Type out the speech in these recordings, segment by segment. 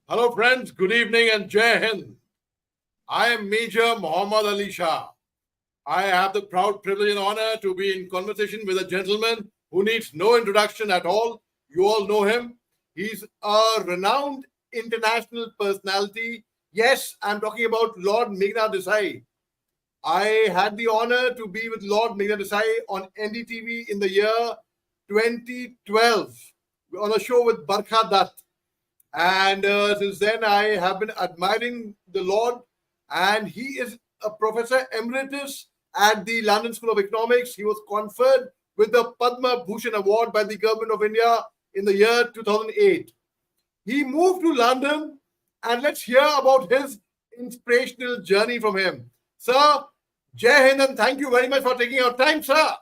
Hello, friends. Good evening and Jai Hind. I am Major Mohammed Ali Shah. I have the proud privilege and honor to be in conversation with a gentleman who needs no introduction at all. You all know him. He's a renowned international personality. Yes, I'm talking about Lord Meghnad Desai. I had the honor to be with Lord Meghnad Desai on NDTV in the year 2012 on a show with Barkha Dutt. And since then, I have been admiring the Lord. And he is a professor emeritus at the London School of Economics. He was conferred with the Padma Bhushan Award by the government of India in the year 2008. He moved to London, and let's hear about his inspirational journey from him. Sir, Jai Hind, and thank you very much for taking your time, sir.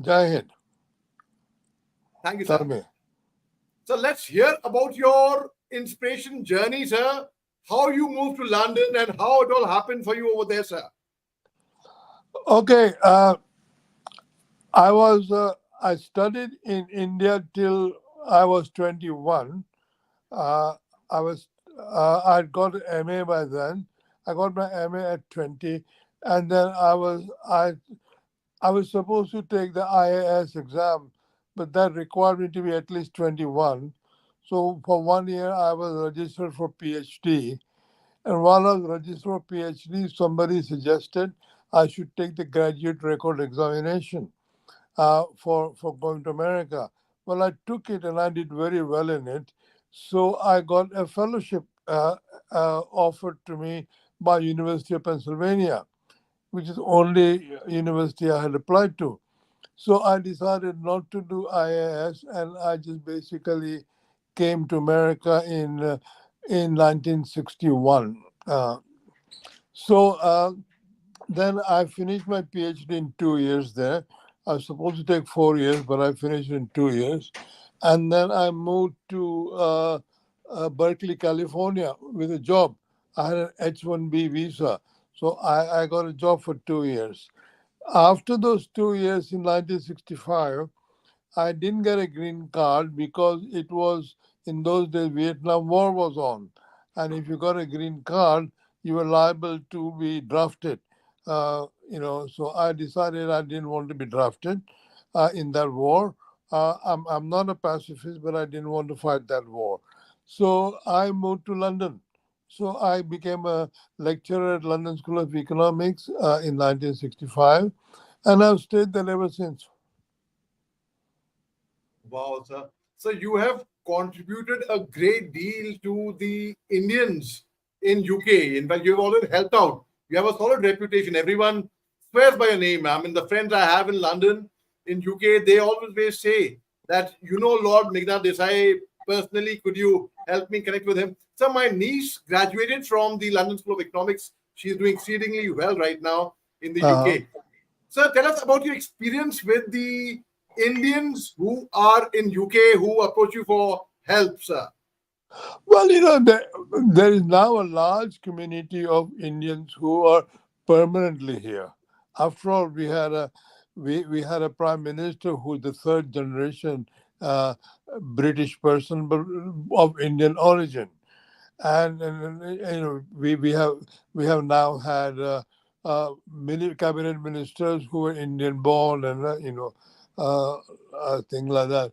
Jai Hind. Thank you, Tell sir. me. So let's hear about your inspiration journey, sir. How you moved to London and how it all happened for you over there, sir. Okay, I studied in India till I was 21. Uh, I'd got an MA by then. I got my MA at 20, and then I was supposed to take the IAS exam, but that required me to be at least 21. So for 1 year, I was registered for PhD. And while I was registered for PhD, somebody suggested I should take the graduate record examination for going to America. Well, I took it and I did very well in it. So I got a fellowship offered to me by University of Pennsylvania, which is the only university I had applied to. So I decided not to do IAS, and I just basically came to America in 1961. So then I finished my PhD in 2 years there. I was supposed to take 4 years, but I finished in 2 years. And then I moved to Berkeley, California with a job. I had an H-1B visa. So I got a job for 2 years. After those 2 years in 1965, I didn't get a green card because it was in those days Vietnam War was on, and if you got a green card, you were liable to be drafted. So I decided I didn't want to be drafted in that war. I'm not a pacifist, but I didn't want to fight that war, so I moved to London. So I became a lecturer at London School of Economics in 1965, and I've stayed there ever since. Wow, sir. So you have contributed a great deal to the Indians in UK. In fact, you have always helped out. You have a solid reputation. Everyone swears by your name. I mean, the friends I have in London, in UK, they always say that you know Lord Meghnad Desai personally. Could you help me connect with him? So my niece graduated from the London School of Economics. She's doing exceedingly well right now in the Uh-huh. UK. Sir, tell us about your experience with the Indians who are in UK who approach you for help, sir. Well, there is now a large community of Indians who are permanently here. After all, we had a prime minister who's the third generation uh, British person, but of Indian origin, and we have now had cabinet ministers who are Indian born, and things like that.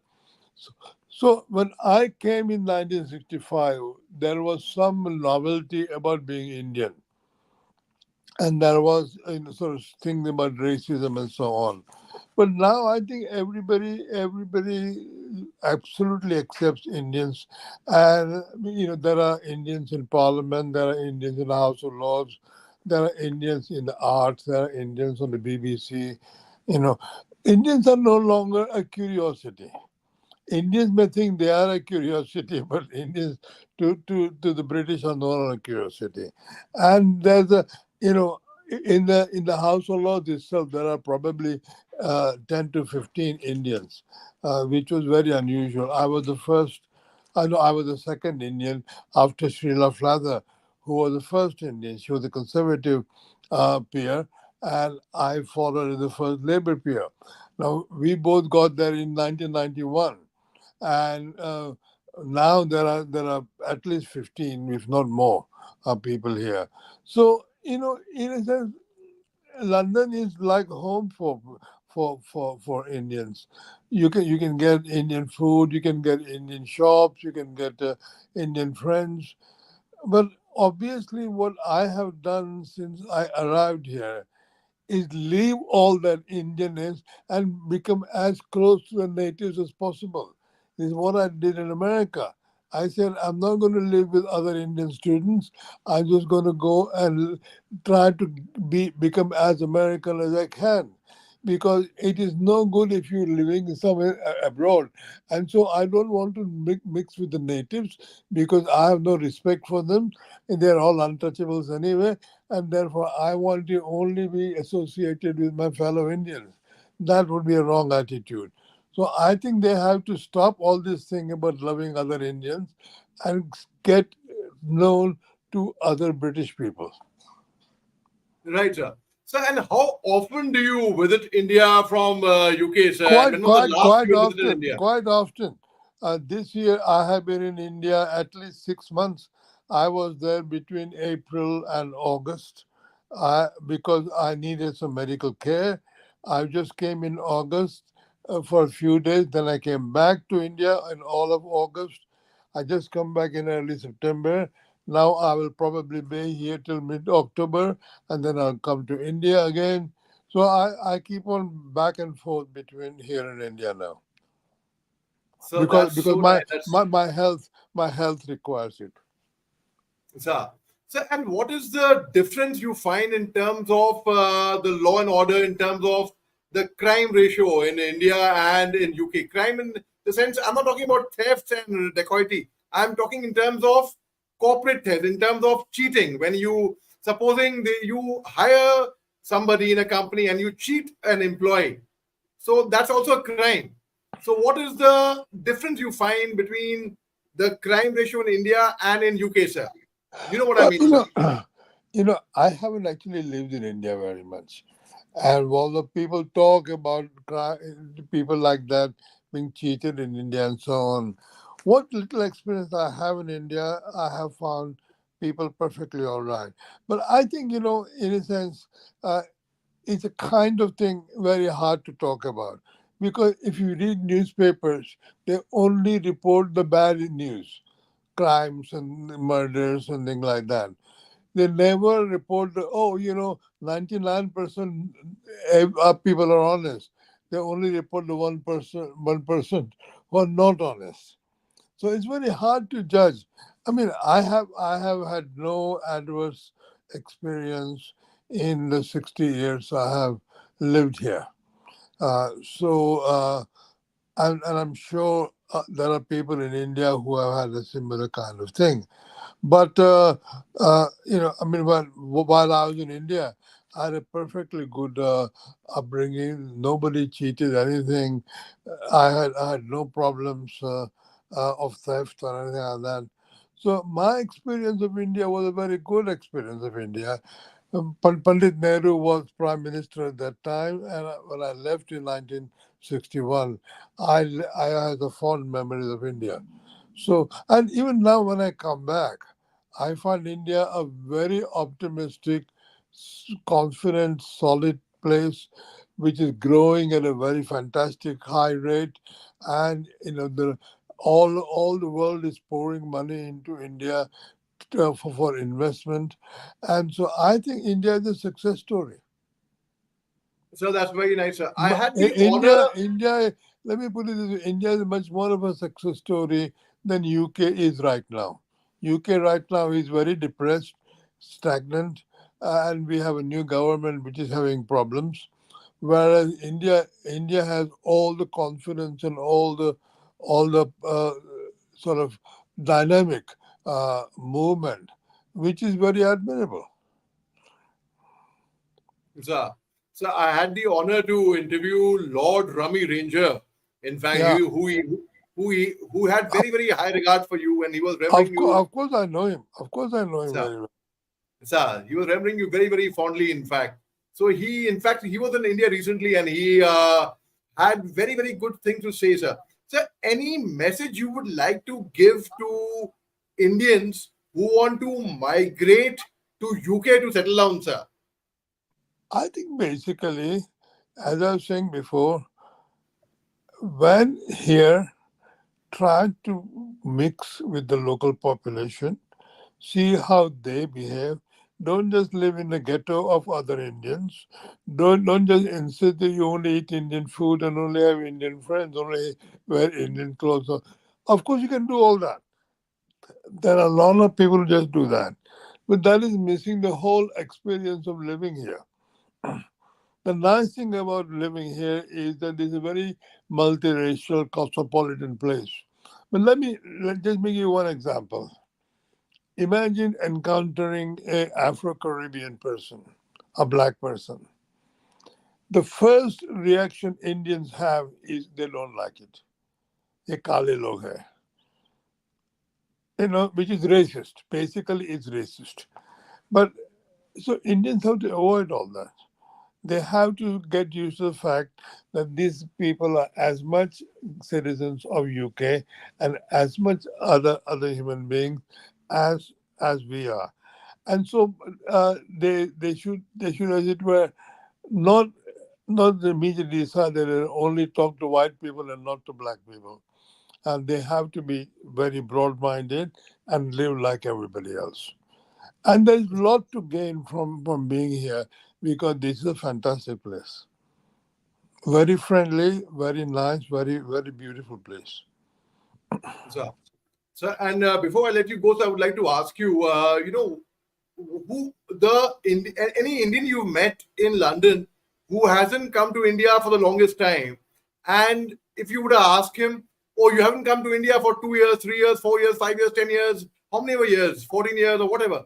So, so when I came in 1965, there was some novelty about being Indian, and there was sort of thinking about racism and so on. But now I think everybody absolutely accepts Indians, and there are Indians in Parliament, there are Indians in the House of Lords, there are Indians in the arts, there are Indians on the BBC. You know, Indians are no longer a curiosity. Indians may think they are a curiosity, but Indians to the British are not a curiosity. And there's in the House of Lords itself, there are probably 10 to 15 Indians, which was very unusual. I was the first. I know I was the second Indian after Srila Flather, who was the first Indian. She was a conservative peer, and I followed as the first Labour peer. Now we both got there in 1991, and now there are at least 15, if not more, people here. So in a sense, London is like home for Indians. You can get Indian food, you can get Indian shops, you can get Indian friends. But obviously, what I have done since I arrived here is leave all that Indianness and become as close to the natives as possible. This is what I did in America. I said, I'm not going to live with other Indian students. I'm just going to go and try to become as American as I can. Because it is no good if you're living somewhere abroad. And so I don't want to mix with the natives because I have no respect for them. And they're all untouchables anyway, and therefore I want to only be associated with my fellow Indians. That would be a wrong attitude. So I think they have to stop all this thing about loving other Indians and get known to other British people. Right, sir. So, and how often do you visit India from UK, sir? And Quite, when was the quite, last quite you visited often. India? Quite often. This year, I have been in India at least 6 months. I was there between April and August because I needed some medical care. I just came in August for a few days. Then I came back to India in all of August. I just come back in early September. Now I will probably be here till mid October, and then I'll come to India again. So I keep on back and forth between here and India now So because that's because so my nice. That's my, my health my health requires it. sir. So, and what is the difference you find in terms of the law and order, in terms of the crime ratio in India and in UK? Crime in the sense, I'm not talking about theft and dacoity. I'm talking in terms of corporate theft, in terms of cheating. When you, supposing you hire somebody in a company and you cheat an employee, so that's also a crime. So, what is the difference you find between the crime ratio in India and in UK, sir? You know what I Well, mean, sir? I haven't actually lived in India very much, and while the people talk about people like that being cheated in India and so on, what little experience I have in India, I have found people perfectly all right. But I think in a sense. It's a kind of thing very hard to talk about because if you read newspapers, they only report the bad news, crimes and murders and things like that. They never report 99% people are honest. They only report the 1% who are not honest. So it's very hard to judge. I mean, I have had no adverse experience in the 60 years I have lived here. And I'm sure there are people in India who have had a similar kind of thing. But I mean, while I was in India, I had a perfectly good upbringing. Nobody cheated anything. I had no problems of theft or anything like that. So my experience of India was a very good experience of India. Pandit Nehru was prime minister at that time, and when I left in 1961, I had the fond memories of India. So, and even now when I come back, I find India a very optimistic, confident, solid place, which is growing at a very fantastic high rate, and all the world is pouring money into India for investment, and so I think India is a success story. So that's very nice, sir. I had the honor. India. Let me put it this way: India is much more of a success story than UK is right now. UK right now is very depressed, stagnant, and we have a new government which is having problems. Whereas India has all the confidence and all the sort of dynamic movement, which is very admirable. Sir. So I had the honor to interview Lord Rummy Ranger. In fact, Yeah, who had very very high regard for you, and he was remembering you, of course I know him. Of course I know him sir. very well. Sir, he was remembering you very very fondly. In fact, so he, in fact, he was in India recently, and he had very very good things to say, sir. Sir, any message you would like to give to Indians who want to migrate to UK to settle down, sir? I think basically, as I was saying before, when here, try to mix with the local population, see how they behave. Don't just live in the ghetto of other Indians. Don't just insist that you only eat Indian food and only have Indian friends, only wear Indian clothes. Of course, you can do all that. There are a lot of people who just do that. But that is missing the whole experience of living here. The nice thing about living here is that it's a very multiracial, cosmopolitan place. But let just make you one example. Imagine encountering a Afro-Caribbean person, a black person. The first reaction Indians have is they don't like it. Ye kale log hai. Which is racist. Basically, it's racist. But so Indians have to avoid all that. They have to get used to the fact that these people are as much citizens of UK and as much other human beings as we are. And so they should, as it were, not not immediately decide that they only talk to white people and not to black people. And they have to be very broad-minded and live like everybody else. And there's a lot to gain from being here because this is a fantastic place. Very friendly, very nice, very beautiful place. Sir, sir, and before I let you go, sir, I would like to ask you, who any Indian you met in London who hasn't come to India for the longest time, and if you would ask him, oh, you haven't come to India for 2 years, 3 years, 4 years, 5 years, 10 years, how many ever years, 14 years or whatever.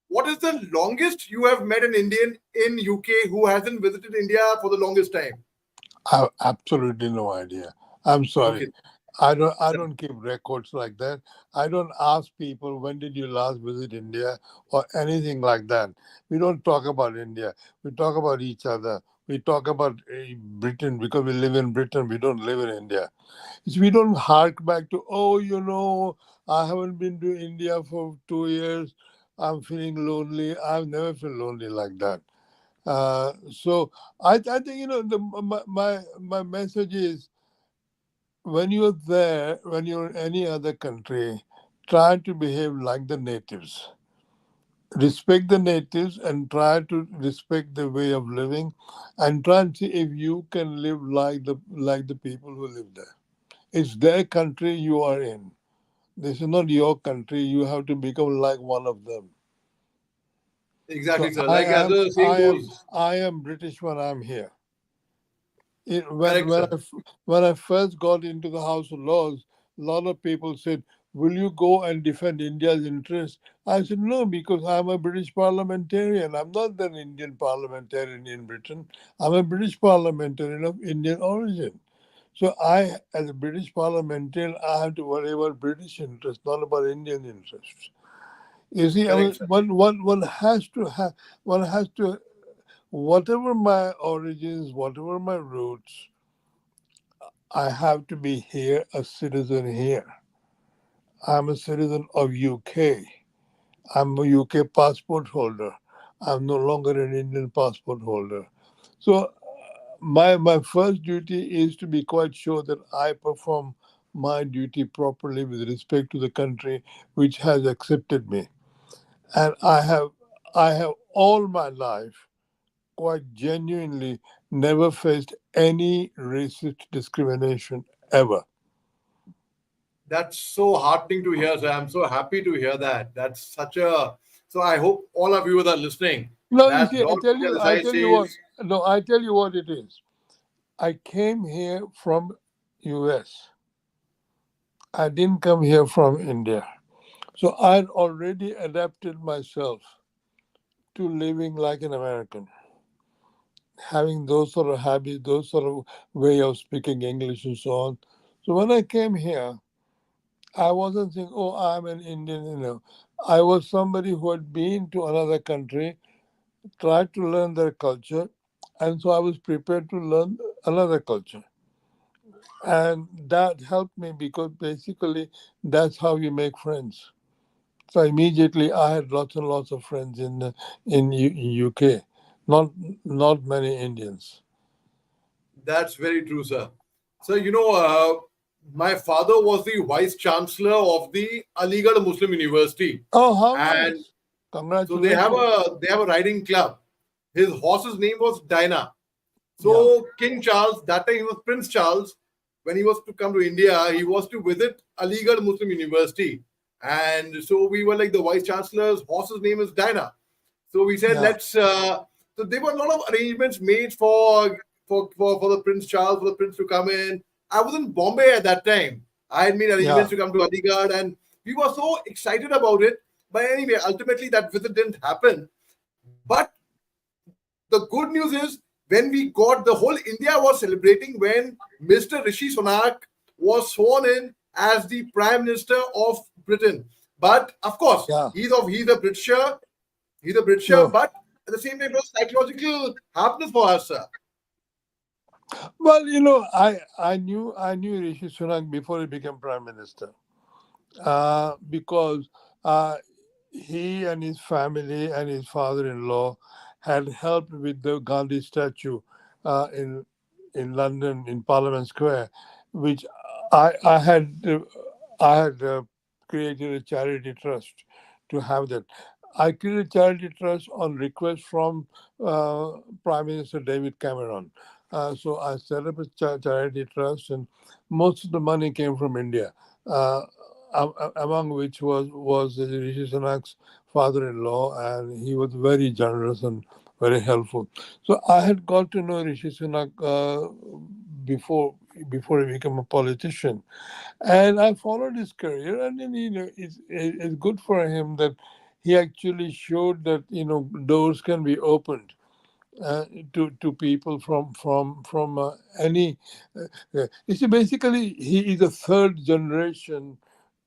What is the longest you have met an Indian in UK who hasn't visited India for the longest time? I have absolutely no idea. I'm sorry. Okay, sir. I don't keep records like that. I don't ask people when did you last visit India or anything like that. We don't talk about India. We talk about each other. We talk about Britain because we live in Britain. We don't live in India. So we don't hark back to, oh, I haven't been to India for 2 years. I'm feeling lonely. I've never felt lonely like that. So I think my message is when you're there, when you're in any other country, try to behave like the natives. Respect the natives and try to respect the way of living, and try and see if you can live like the people who live there. It's their country you are in. This is not your country. You have to become like one of them. So Exactly, sir. Like as the saying goes, I am British when I'm here. It, when correct, when sir. I when I first got into the House of Lords, a lot of people said, "Will you go and defend India's interests?" I said, "No, because I'm a British parliamentarian. I'm not an Indian parliamentarian in Britain. I'm a British parliamentarian of Indian origin. So I, as a British parliamentarian, I have to worry about British interests, not about Indian interests." You see, I Correct, mean, sir. one has to have one has to whatever my origins, whatever my roots. I have to be here, a citizen here. I'm a citizen of UK. I'm a UK passport holder. I'm no longer an Indian passport holder. So my first duty is to be quite sure that I perform my duty properly with respect to the country which has accepted me. And I have all my life quite genuinely never faced any racist discrimination ever. That's so heartening to hear, sir. I'm so happy to hear that. That's such a. So I hope all of you that are listening, No, you that see, Lord I Desai tell you what. says, No, I tell you what it is. I came here from US. I didn't come here from India. So I'd already adapted myself to living like an American, having those sort of habits, those sort of way of speaking English and so on. So when I came here, I wasn't saying, oh, I'm an Indian. I was somebody who had been to another country, tried to learn their culture, and so I was prepared to learn another culture. and that helped me because basically that's how you make friends. So immediately I had lots and lots of friends in UK, not not many Indians. That's very true, sir. So, my father was the vice chancellor of the Aligarh Muslim University, Oh, how and nice! so they have Congratulations. a riding club. His horse's name was Dinah. Yeah, So King Charles, that time he was Prince Charles, when he was to come to India, he was to visit Aligarh Muslim University. And so we were like the vice chancellor's horse's name is Dinah. So we said, yeah, let's. So there were a lot of arrangements made for the Prince Charles, for the Prince to come in. I was in Bombay at that time. I had made arrangements yeah, to come to Aligarh, and we were so excited about it. But anyway, ultimately that visit didn't happen. But the good news is when we got the whole India was celebrating when Mr. Rishi Sunak was sworn in as the Prime Minister of Britain. But of course, yeah. he's a Britisher, Sure. but at the same time, it was psychological happiness for us, sir. Well, I knew Rishi Sunak before he became prime minister, because uh, he and his family and his father-in-law had helped with the Gandhi statue in London in Parliament Square, which I had created a charity trust to have that. I created a charity trust on request from uh, Prime Minister David Cameron. So I set up a charity trust, and most of the money came from India. Uh, among which was Rishi Sunak's father-in-law, and he was very generous and very helpful. So I had got to know Rishi Sunak before before he became a politician, and I followed his career, and then it's good for him that he actually showed that doors can be opened to people from any. You see, basically, he is a third generation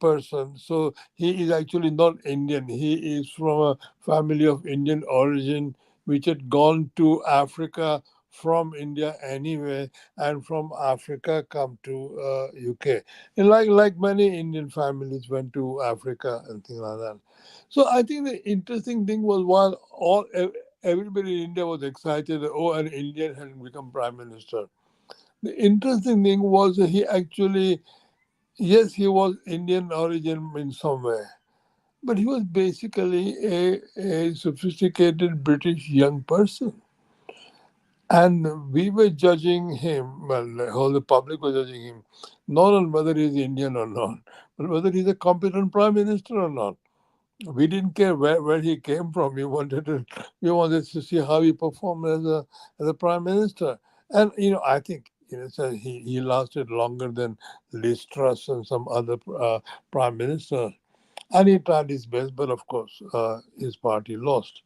person, so he is actually not Indian. He is from a family of Indian origin, which had gone to Africa from India anyway, and from Africa come to UK. And like many Indian families went to Africa and things like that. So I think the interesting thing was while everybody in India was excited that, oh, an Indian had become prime minister. The interesting thing was that he actually, yes, he was Indian origin in some way, but he was basically a sophisticated British young person. And we were judging him, well, the whole public was judging him, not on whether he's Indian or not, but whether he's a competent prime minister or not. We didn't care where he came from. We wanted to see how he performed as a prime minister. And I think so he lasted longer than Liz Truss and some other prime ministers. And he tried his best, but of course his party lost.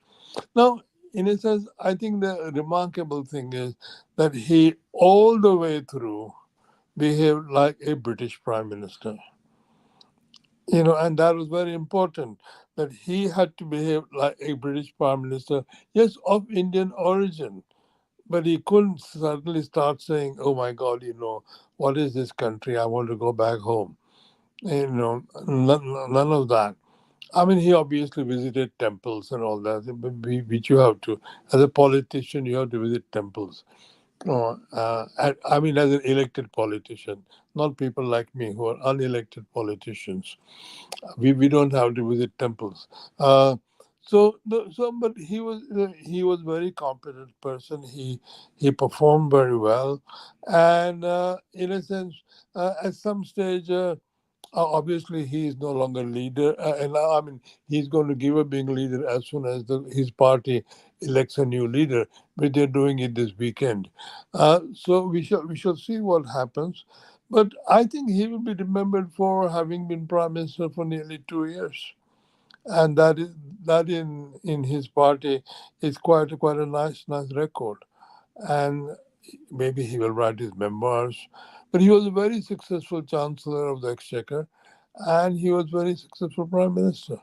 Now, in a sense, I think the remarkable thing is that he all the way through behaved like a British prime minister. And that was very important that he had to behave like a British prime minister, yes, of Indian origin. But he couldn't suddenly start saying, "Oh my God, what is this country? I want to go back home." None of that. I mean, he obviously visited temples and all that, which you have to. As a politician, you have to visit temples. I mean, as an elected politician, not people like me who are unelected politicians. We don't have to visit temples. But he was very competent person. He performed very well, and in a sense, at some stage. Obviously, he is no longer leader, and I mean he's going to give up being leader as soon as his party elects a new leader, but they're doing it this weekend. So we shall see what happens, but I think he will be remembered for having been prime minister for nearly 2 years, and that in his party is quite a nice record, and maybe he will write his memoirs. But he was a very successful chancellor of the exchequer, and he was very successful prime minister.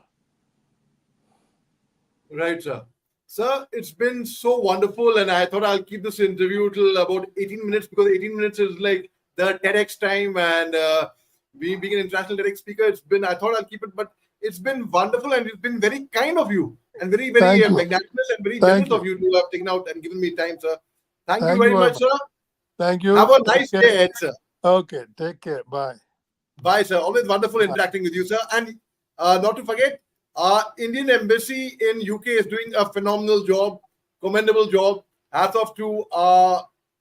Right, sir. Sir, it's been so wonderful, and I thought I'll keep this interview till about 18 minutes because 18 minutes is like the TEDx time and we being an international TEDx speaker. I thought I'll keep it, but it's been wonderful and it's been very kind of you and very, very Thank you. magnanimous and very Thank generous of you to have taken out and given me time, sir. Thank you Thank very you much, sir. Thank you. Have a Take nice care. day, ahead, sir. Okay, take care. Bye. Bye, sir. Always wonderful Bye. interacting with you, sir. And not to forget, Indian Embassy in UK is doing a phenomenal job, commendable job. Hats off to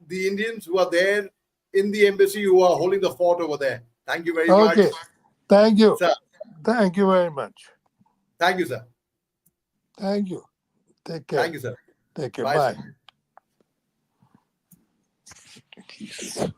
the Indians who are there in the embassy who are holding the fort over there. Thank you very much, Okay. Thank you. sir. Thank you very much. Thank you, sir. Thank you. Take care. Thank you, sir. Take care. Bye, Bye. sir.